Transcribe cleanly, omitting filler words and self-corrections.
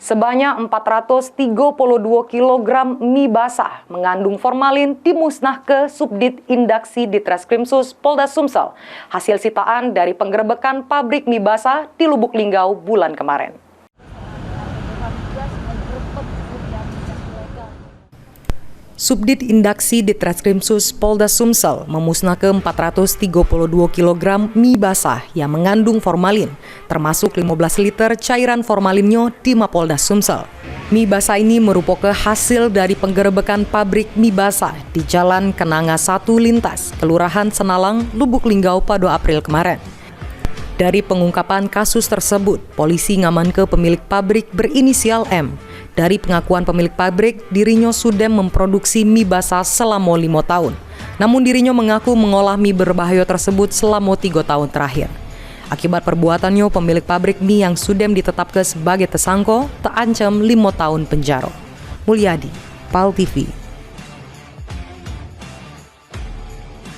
Sebanyak 432 kg mie basah mengandung formalin dimusnah ke Subdit Indaksi Ditreskrimsus Polda Sumsel. Hasil sitaan dari penggerebekan pabrik mie basah di Lubuk Linggau bulan kemarin. Subdit Indaksi Ditreskrimsus Polda Sumsel memusnahkan 432 kg mie basah yang mengandung formalin, termasuk 15 liter cairan formalinnya di Mapolda Sumsel. Mie basah ini merupakan hasil dari penggerebekan pabrik mie basah di Jalan Kenanga 1 Lintas, Kelurahan Senalang, Lubuk Linggau pada April kemarin. Dari pengungkapan kasus tersebut, polisi ngamankan pemilik pabrik berinisial M. Dari pengakuan pemilik pabrik, dirinya sudah memproduksi mie basah selama 5 tahun. Namun dirinya mengaku mengolah mie berbahaya tersebut selama 3 tahun terakhir. Akibat perbuatannya, pemilik pabrik mie yang sudah ditetapkan sebagai tersangka terancam 5 tahun penjara. Mulyadi, PAL TV.